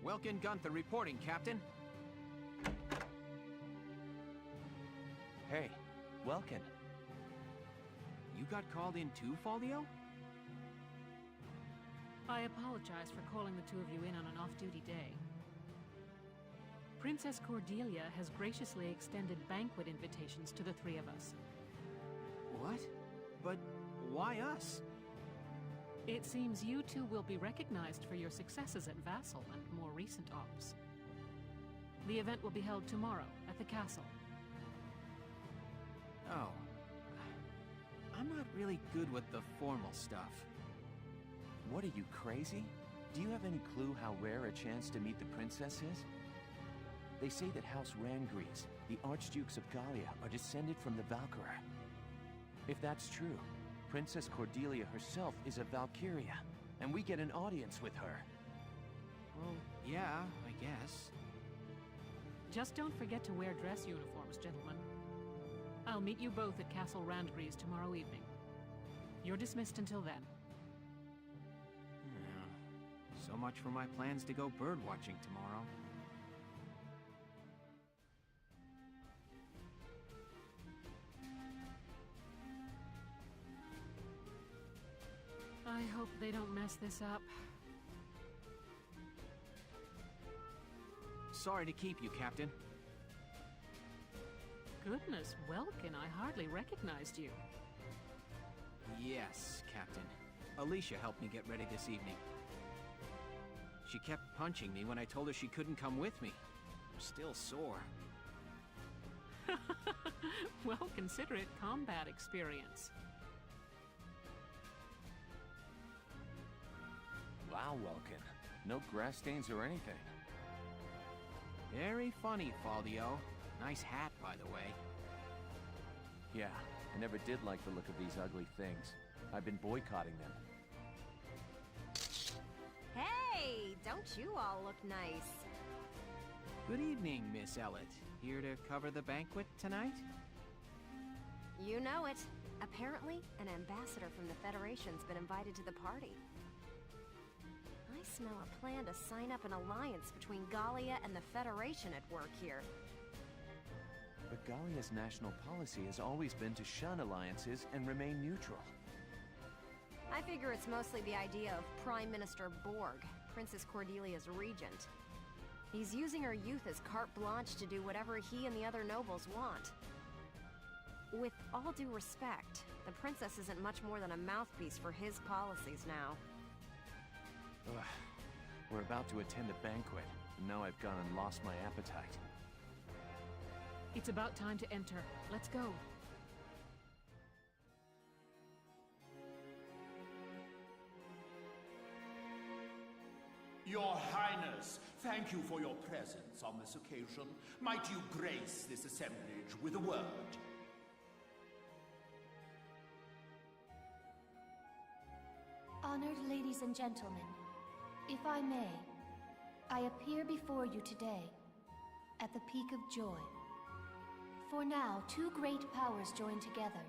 Welkin Gunther reporting, Captain. Hey, Welkin. You got called in too, Faldio? I apologize for calling the two of you in on an off-duty day. Princess Cordelia has graciously extended banquet invitations to the three of us. What? But why us? It seems you two will be recognized for your successes at Vassal and more recent ops. The event will be held tomorrow at the castle. Oh. I'm not really good with the formal stuff. What are you, crazy? Do you have any clue how rare a chance to meet the princess is? They say that House Rangries, the Archdukes of Gallia, are descended from the Valkyria. If that's true, Princess Cordelia herself is a Valkyria, and we get an audience with her. Well, yeah, I guess. Just don't forget to wear dress uniforms, gentlemen. I'll meet you both at Castle Randgries tomorrow evening. You're dismissed until then. Yeah. So much for my plans to go birdwatching tomorrow. I hope they don't mess this up. Sorry to keep you, Captain. Goodness, Welkin, I hardly recognized you. Yes, Captain. Alicia helped me get ready this evening. She kept punching me when I told her she couldn't come with me. I'm still sore. Well, consider it combat experience. Wow, Welkin. No grass stains or anything. Very funny, Faldio. Nice hat, by the way. Yeah, I never did like the look of these ugly things. I've been boycotting them. Hey, don't you all look nice? Good evening, Miss Ellett. Here to cover the banquet tonight? You know it. Apparently, an ambassador from the Federation's been invited to the party. I smell a plan to sign up an alliance between Gallia and the Federation at work here. But Gallia's national policy has always been to shun alliances and remain neutral. I figure it's mostly the idea of Prime Minister Borg, Princess Cordelia's regent. He's using her youth as carte blanche to do whatever he and the other nobles want. With all due respect, the princess isn't much more than a mouthpiece for his policies now. Ugh. We're about to attend a banquet, and now I've gone and lost my appetite. It's about time to enter. Let's go. Your Highness, thank you for your presence on this occasion. Might you grace this assemblage with a word? Honored ladies and gentlemen, if I may, I appear before you today at the peak of joy. For now, two great powers join together.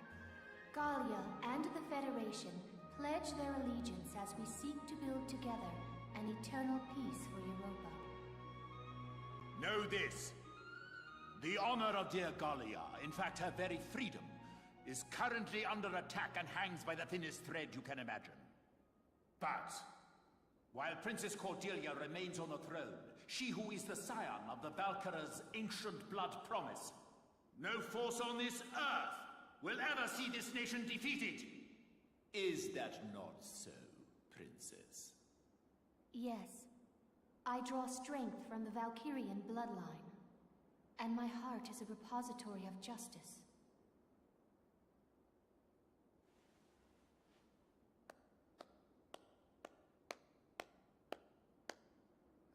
Gallia and the Federation pledge their allegiance as we seek to build together an eternal peace for Europa. Know this. The honor of dear Gallia, in fact her very freedom, is currently under attack and hangs by the thinnest thread you can imagine. But, while Princess Cordelia remains on the throne, she who is the scion of the Valkyria's ancient blood promise, no force on this earth will ever see this nation defeated. Is that not so, Princess? Yes. I draw strength from the Valkyrian bloodline, and my heart is a repository of justice.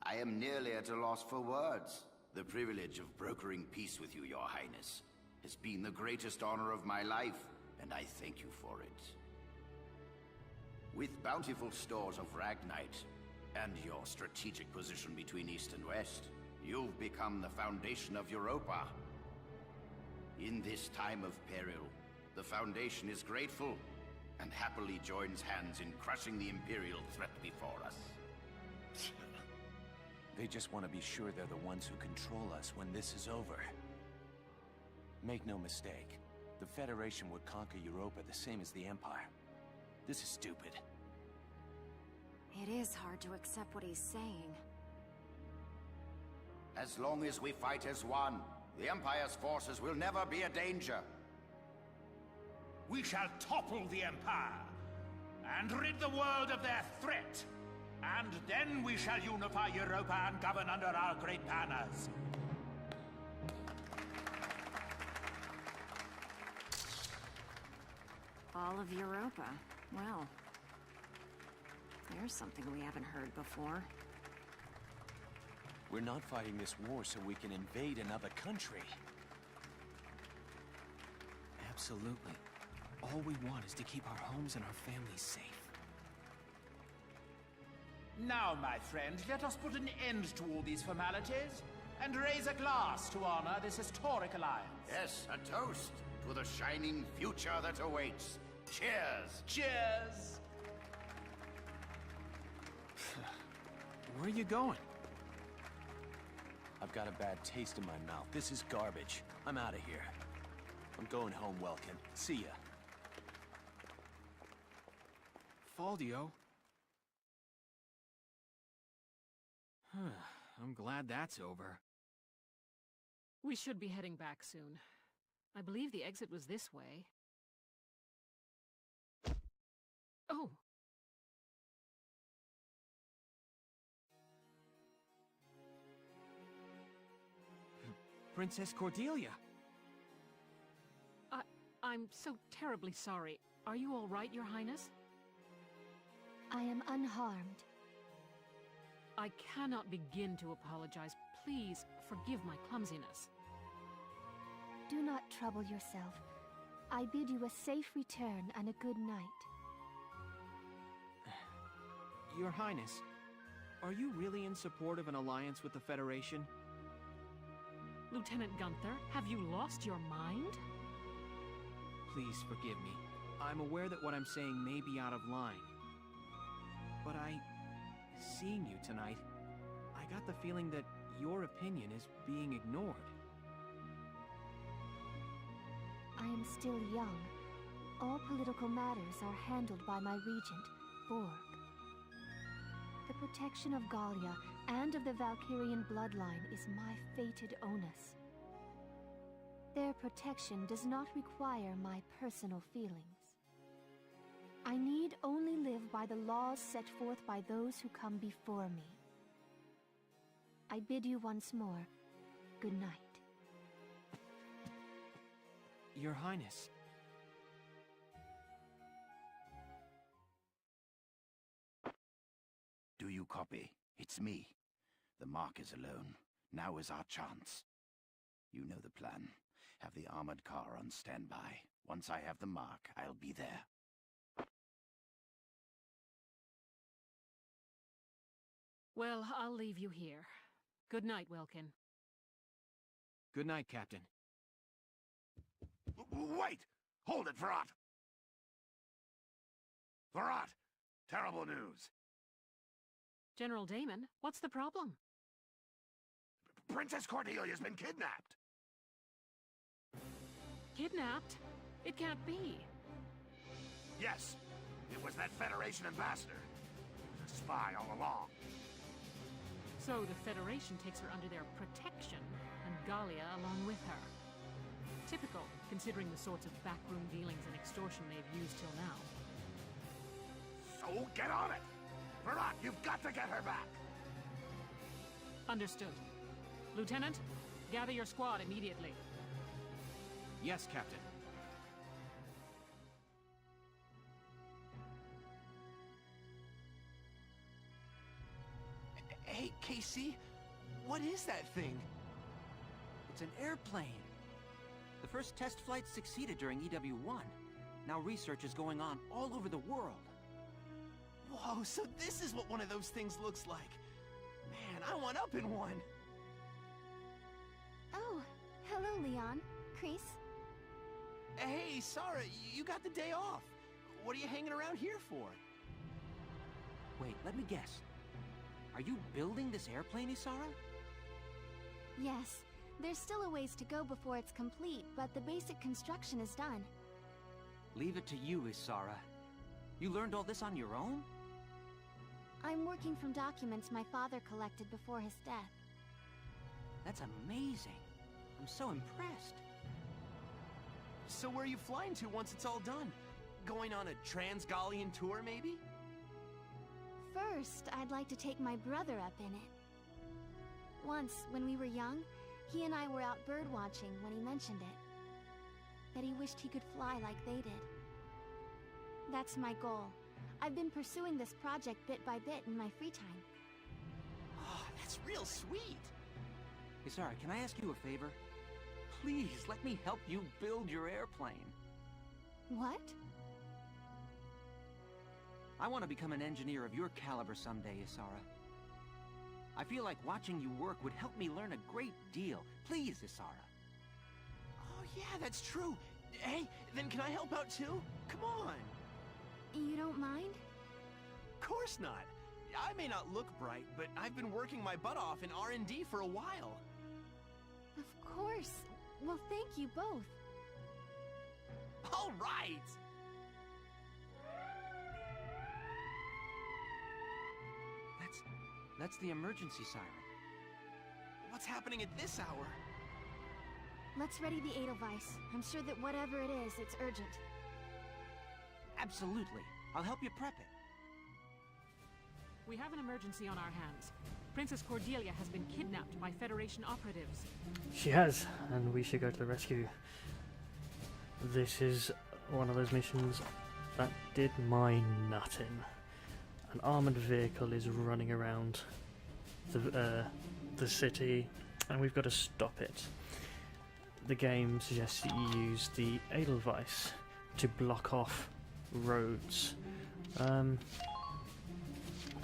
I am nearly at a loss for words. The privilege of brokering peace with you, Your Highness, has been the greatest honor of my life, and I thank you for it. With bountiful stores of Ragnite, and your strategic position between East and West, you've become the foundation of Europa. In this time of peril, the Foundation is grateful, and happily joins hands in crushing the Imperial threat before us. They just want to be sure they're the ones who control us when this is over. Make no mistake, the Federation would conquer Europa the same as the Empire. This is stupid. It is hard to accept what he's saying. As long as we fight as one, the Empire's forces will never be a danger. We shall topple the Empire, and rid the world of their threat. And then we shall unify Europa and govern under our great banners. All of Europa. Well, there's something we haven't heard before. We're not fighting this war so we can invade another country. Absolutely. All we want is to keep our homes and our families safe. Now, my friend, let us put an end to all these formalities and raise a glass to honor this historic alliance. Yes, a toast to the shining future that awaits. Cheers! Cheers! Where are you going? I've got a bad taste in my mouth. This is garbage. I'm out of here. I'm going home, Welkin. See ya. Faldio? I'm glad that's over. We should be heading back soon. I believe the exit was this way. Oh! Princess Cordelia! I'm so terribly sorry. Are you all right, Your Highness? I am unharmed. I cannot begin to apologize. Please, forgive my clumsiness. Do not trouble yourself. I bid you a safe return and a good night. Your Highness, are you really in support of an alliance with the Federation? Lieutenant Gunther, have you lost your mind? Please forgive me. I'm aware that what I'm saying may be out of line. But seeing you tonight, I got the feeling that your opinion is being ignored. I am still young. All political matters are handled by my regent, Borg. The protection of Gallia and of the Valkyrian bloodline is my fated onus. Their protection does not require my personal feelings. I need only live by the laws set forth by those who come before me. I bid you once more, good night. Your Highness. Do you copy? It's me. The Mark is alone. Now is our chance. You know the plan. Have the armored car on standby. Once I have the Mark, I'll be there. Well, I'll leave you here. Good night, Welkin. Good night, Captain. Wait! Hold it, Verrat! Verrat! Terrible news! General Damon, what's the problem? Princess Cordelia's been kidnapped! Kidnapped? It can't be. Yes, it was that Federation ambassador. He was a spy all along. So the Federation takes her under their protection, and Gallia along with her. Typical, considering the sorts of backroom dealings and extortion they've used till now. So get on it! Verrat, you've got to get her back! Understood. Lieutenant, gather your squad immediately. Yes, Captain. Hey, Casey, what is that thing? It's an airplane. The first test flight succeeded during EW1. Now research is going on all over the world. Whoa, so this is what one of those things looks like. Man, I want up in one. Oh, hello, Leon. Chris. Hey, Sarah, you got the day off. What are you hanging around here for? Wait, let me guess. Are you building this airplane, Isara? Yes. There's still a ways to go before it's complete, but the basic construction is done. Leave it to you, Isara. You learned all this on your own? I'm working from documents my father collected before his death. That's amazing. I'm so impressed. So where are you flying to once it's all done? Going on a Trans-Gallian tour, maybe? First, I'd like to take my brother up in it. Once, when we were young, he and I were out birdwatching when he mentioned it. That he wished he could fly like they did. That's my goal. I've been pursuing this project bit by bit in my free time. Oh, that's real sweet. Isara, can I ask you a favor? Please, let me help you build your airplane. What? I want to become an engineer of your caliber someday, Isara. I feel like watching you work would help me learn a great deal. Please, Isara. Oh, yeah, that's true. Hey, then can I help out too? Come on. You don't mind? Of course not. I may not look bright, but I've been working my butt off in R&D for a while. Of course. Well, thank you both. All right. That's the emergency siren. What's happening at this hour? Let's ready the Edelweiss. I'm sure that whatever it is, it's urgent. Absolutely. I'll help you prep it. We have an emergency on our hands. Princess Cordelia has been kidnapped by Federation operatives. She has, and we should go to the rescue. This is one of those missions that did my nut in. An armoured vehicle is running around the city, and we've got to stop it. The game suggests that you use the Edelweiss to block off roads. Can't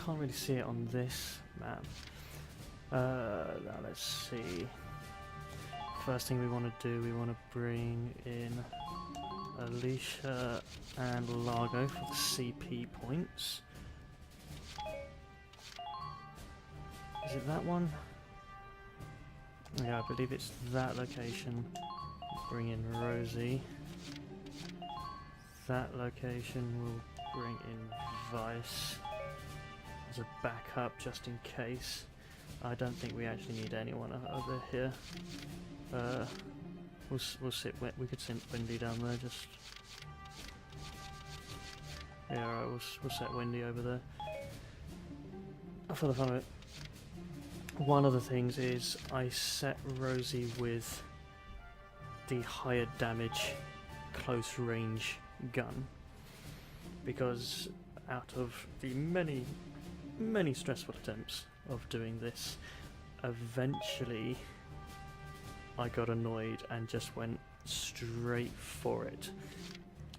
really see it on this map. Now let's see. First thing we want to do, we want to bring in Alicia and Largo for the CP points. Is it that one? Yeah, I believe it's that location. Bring in Rosie. That location will bring in Vice as a backup just in case. I don't think we actually need anyone over here. We'll sit. We could sit Wendy down there. Just yeah, alright. We'll set Wendy over there for the fun of it. One of the things is I set Rosie with the higher damage close range gun because out of the many stressful attempts of doing this, eventually I got annoyed and just went straight for it,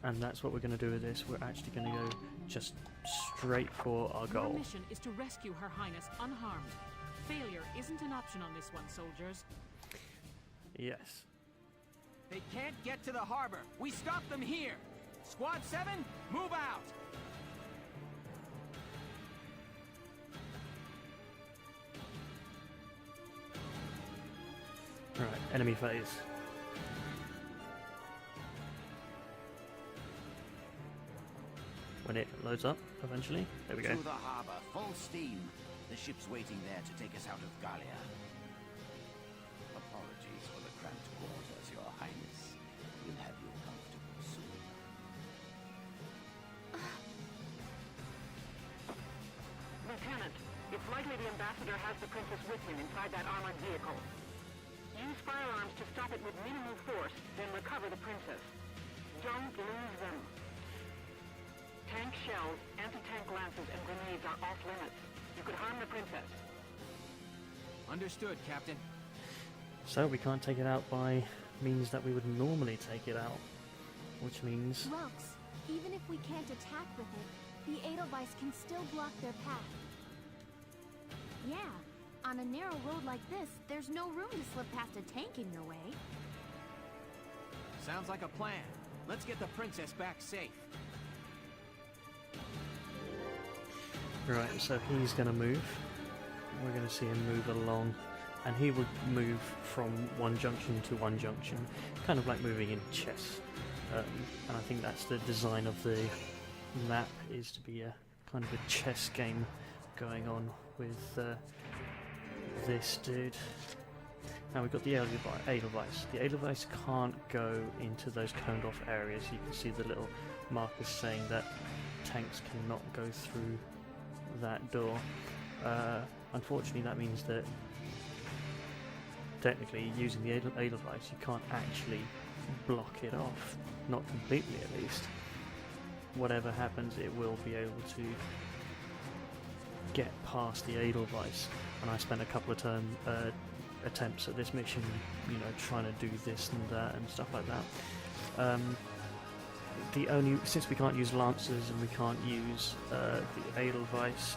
and that's what we're going to do with this. We're actually going to go just straight for our goal. Your mission is to rescue Her Highness unharmed. Failure isn't an option on this one, soldiers. Yes. They can't get to the harbor. We stop them here. Squad 7, move out. Alright, enemy phase. When it loads up, eventually. There we go. To the harbor, full steam. The ship's waiting there to take us out of Gallia. Apologies for the cramped quarters, Your Highness. We'll have you comfortable soon. Lieutenant, it's likely the ambassador has the princess with him inside that armored vehicle. Use firearms to stop it with minimal force, then recover the princess. Don't lose them. Tank shells, anti-tank lances, and grenades are off limits. You could harm the princess. Understood, Captain. So we can't take it out by means that we would normally take it out, which means... Rocks, even if we can't attack with it, the Edelweiss can still block their path. Yeah, on a narrow road like this, there's no room to slip past a tank in your way. Sounds like a plan. Let's get the princess back safe. Right, so he's going to move. We're going to see him move along, and he will move from one junction to one junction, kind of like moving in chess. And I think that's the design of the map, is to be a kind of a chess game going on with this dude. Now we've got the Edelweiss. The Edelweiss can't go into those coned off areas. You can see the little markers saying that tanks cannot go through that door. Unfortunately, that means that technically, using the Edelweiss, you can't actually block it off. Not completely, at least. Whatever happens, it will be able to get past the Edelweiss. And I spent a couple of attempts at this mission, you know, trying to do this and that and stuff like that. Since we can't use lancers and we can't use the Edelweiss,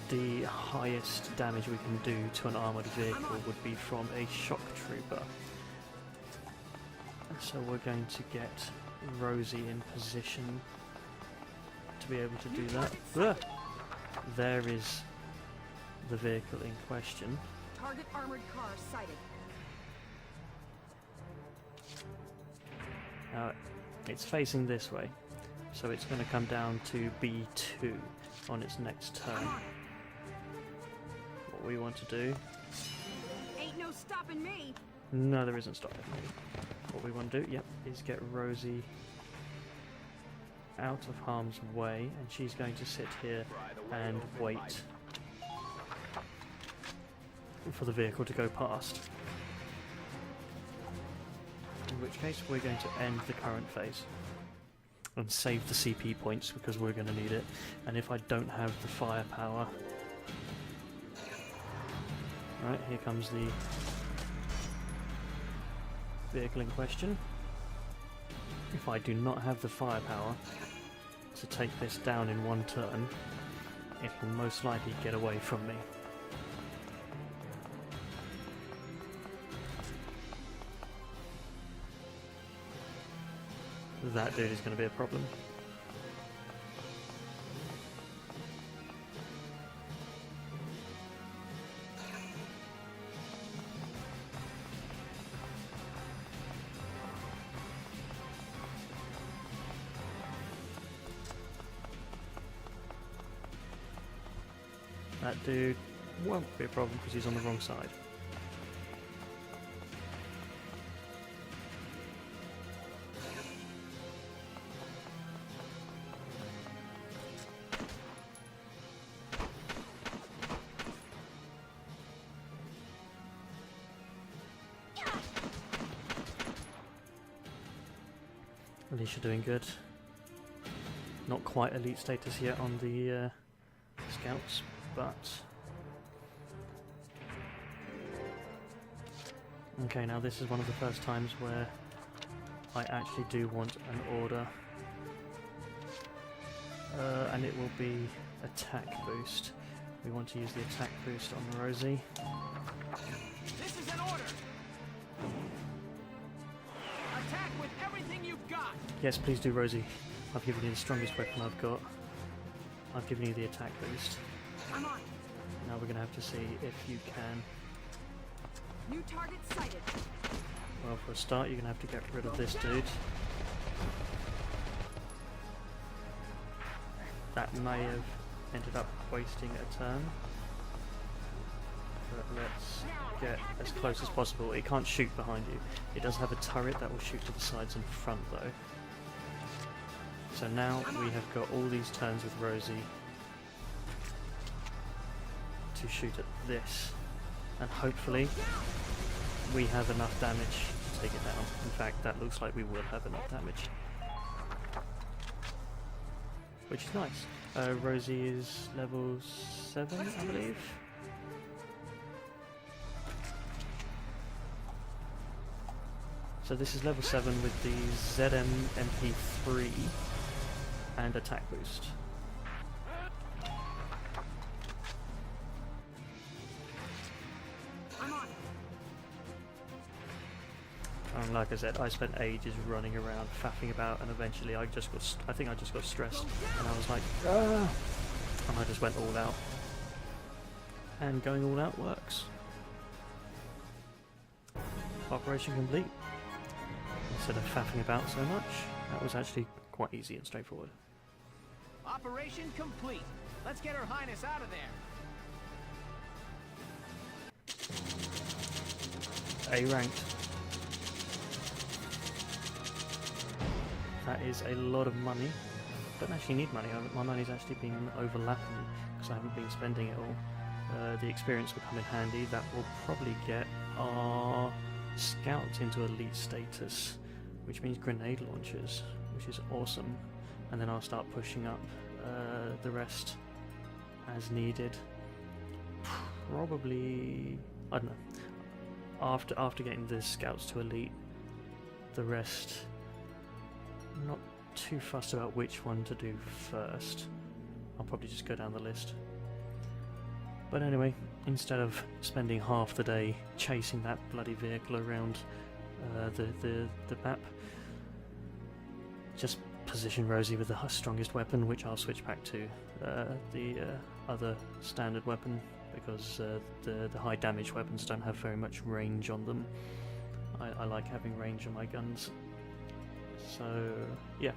the highest damage we can do to an armoured vehicle would be from a shock trooper. So we're going to get Rosie in position to be able to do that. There is the vehicle in question. Target armored car sighted. Now, it's facing this way, so it's going to come down to B2 on its next turn. What we want to do... Ain't no stopping me! No, there isn't stopping me. What we want to do, is get Rosie out of harm's way, and she's going to sit here and wait for the vehicle to go past. In which case, we're going to end the current phase and save the CP points because we're going to need it. And if I don't have the firepower... Right, here comes the vehicle in question. If I do not have the firepower to take this down in one turn, it will most likely get away from me. That dude is going to be a problem. That dude won't be a problem because he's on the wrong side. At least you're doing good. Not quite elite status yet on the scouts, but... Okay, now this is one of the first times where I actually do want an order. And it will be attack boost. We want to use the attack boost on Rosie. This is an order! Attack with everything you've got! Yes, please do, Rosie. I've given you the strongest weapon I've got. I've given you the attack boost. I'm on. Now we're going to have to see if you can... New target sighted. Well, for a start, you're going to have to get rid of this dude. That may have ended up wasting a turn. But let's get as close as possible. It can't shoot behind you. It does have a turret that will shoot to the sides and front, though. So now we have got all these turns with Rosie to shoot at this. And hopefully we have enough damage to take it down. In fact, that looks like we will have enough damage. Which is nice. Rosie is level 7, I believe. So this is level 7 with the ZM MP3 and attack boost. And like I said, I spent ages running around, faffing about, and eventually I think I just got stressed, and I was like, And I just went all out. And going all out works. Operation complete. Instead of faffing about so much, that was actually quite easy and straightforward. Operation complete. Let's get Her Highness out of there. A ranked. That is a lot of money. Don't actually need money. My money's actually been overlapping because I haven't been spending it all. The experience will come in handy. That will probably get our scout into elite status, which means grenade launchers, which is awesome. And then I'll start pushing up the rest as needed. Probably, I don't know. After getting the scouts to elite, the rest, I'm not too fussed about which one to do first. I'll probably just go down the list. But anyway, instead of spending half the day chasing that bloody vehicle around the map, just position Rosie with the strongest weapon, which I'll switch back to the other standard weapon, because the high damage weapons don't have very much range on them. I like having range on my guns. So yeah,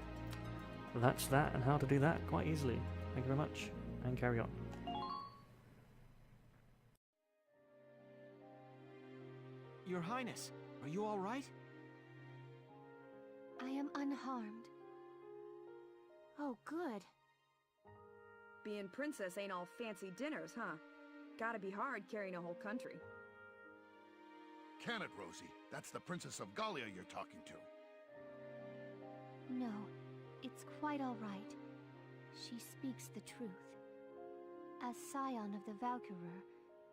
that's that, and how to do that quite easily. Thank you very much, and carry on. Your Highness, are you all right? I am unharmed. Oh, good. Being princess ain't all fancy dinners, huh? Gotta be hard carrying a whole country. Can it, Rosie? That's the Princess of Gallia you're talking to. No, it's quite all right. She speaks the truth. As scion of the Valkyria,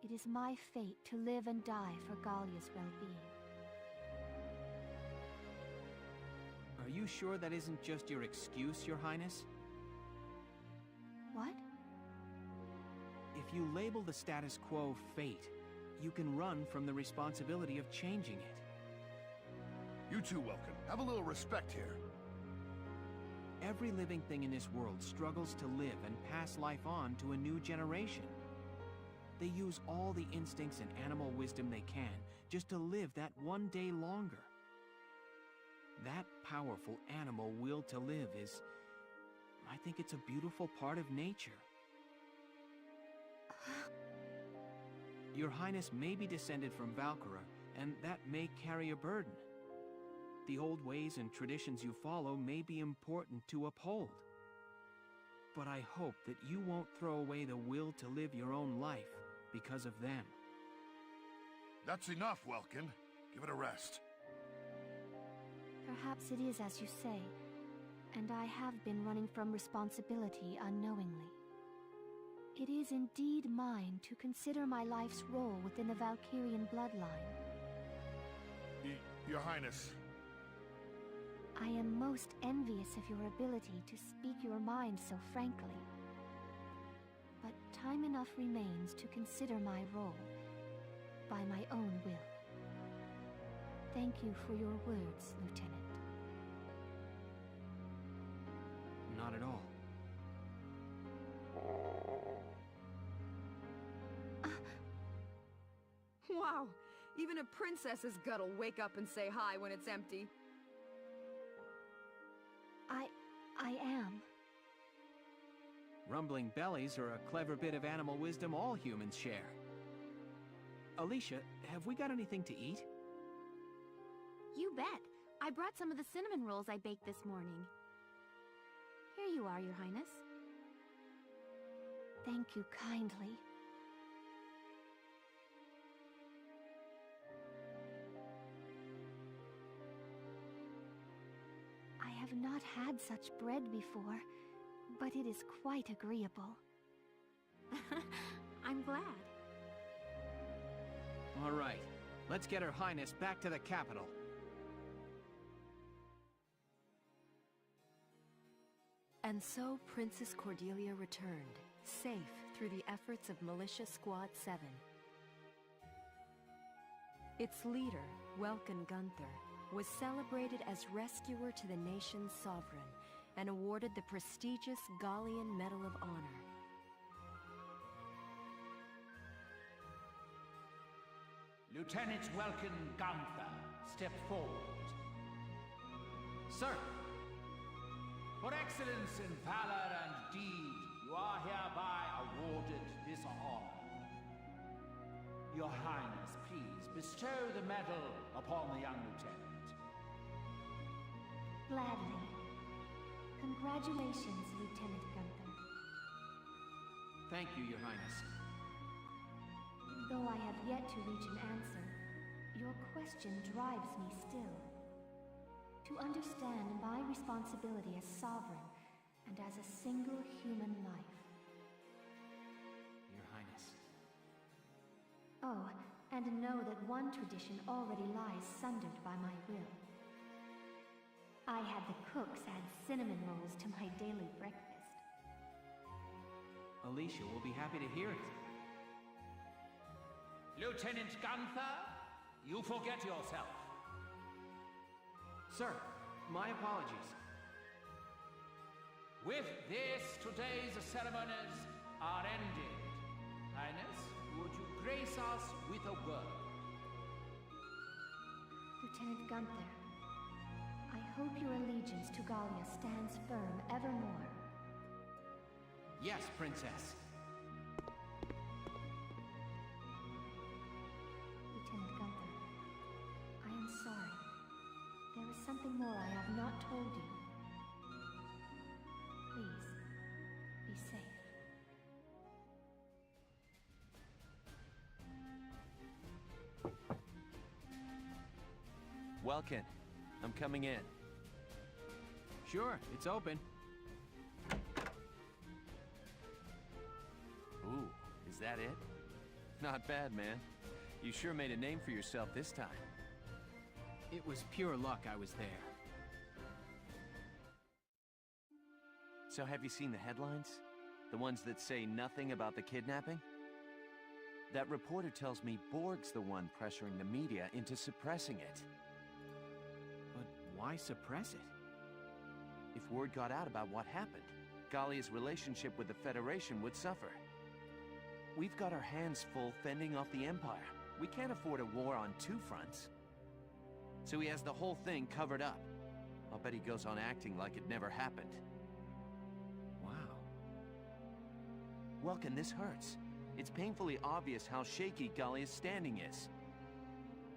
it is my fate to live and die for Gallia's well-being. Are you sure that isn't just your excuse, Your Highness? What? If you label the status quo fate, you can run from the responsibility of changing it. You too, Welkin. Have a little respect here. Every living thing in this world struggles to live and pass life on to a new generation. They use all the instincts and animal wisdom they can just to live that one day longer. That powerful animal will to live is, I think it's a beautiful part of nature. Your Highness may be descended from Valkyria, and that may carry a burden. The old ways and traditions you follow may be important to uphold. But I hope that you won't throw away the will to live your own life because of them. That's enough, Welkin. Give it a rest. Perhaps it is as you say, and I have been running from responsibility unknowingly. It is indeed mine to consider my life's role within the Valkyrian bloodline. Your Highness. I am most envious of your ability to speak your mind so frankly. But time enough remains to consider my role, by my own will. Thank you for your words, Lieutenant. Not at all. Wow! Even a princess's gut'll wake up and say hi when it's empty. I am. Rumbling bellies are a clever bit of animal wisdom all humans share. Alicia, have we got anything to eat? You bet. I brought some of the cinnamon rolls I baked this morning. Here you are, Your Highness. Thank you kindly. I have not had such bread before, but it is quite agreeable. I'm glad. All right, let's get Her Highness back to the capital. And so Princess Cordelia returned, safe through the efforts of Militia Squad 7. Its leader, Welkin Gunther, was celebrated as rescuer to the nation's sovereign and awarded the prestigious Gallian Medal of Honor. Lieutenant Welkin Gunther, step forward. Sir! For excellence in valor and deed, you are hereby awarded this honor. Your Highness, please bestow the medal upon the young lieutenant. Gladly. Congratulations, Lieutenant Gunther. Thank you, Your Highness. Though I have yet to reach an answer, your question drives me still. To understand my responsibility as sovereign and as a single human life. Your Highness. Oh, and know that one tradition already lies sundered by my will. I had the cooks add cinnamon rolls to my daily breakfast. Alicia will be happy to hear it. Lieutenant Gunther, you forget yourself. Sir, my apologies. With this, today's ceremonies are ended. Highness, would you grace us with a word? Lieutenant Gunther, I hope your allegiance to Gallia stands firm evermore. Yes, Princess. Lieutenant Gunther, I am sorry. There is something more I have not told you. Please, be safe. Welkin, I'm coming in. Sure, it's open. Ooh, is that it? Not bad, man. You sure made a name for yourself this time. It was pure luck I was there. So have you seen the headlines? The ones that say nothing about the kidnapping? That reporter tells me Borg's the one pressuring the media into suppressing it. But why suppress it? If word got out about what happened, Gallia's relationship with the Federation would suffer. We've got our hands full fending off the Empire. We can't afford a war on two fronts. So he has the whole thing covered up. I'll bet he goes on acting like it never happened. Wow. Welkin, this hurts. It's painfully obvious how shaky Gallia's standing is.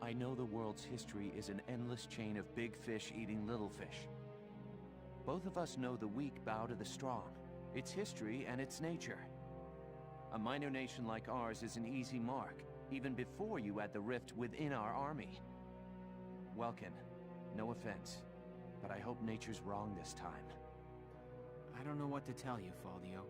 I know the world's history is an endless chain of big fish eating little fish. Both of us know the weak bow to the strong. It's history and it's nature. A minor nation like ours is an easy mark, even before you add the rift within our army. Welkin, no offense, but I hope nature's wrong this time. I don't know what to tell you, Faldio.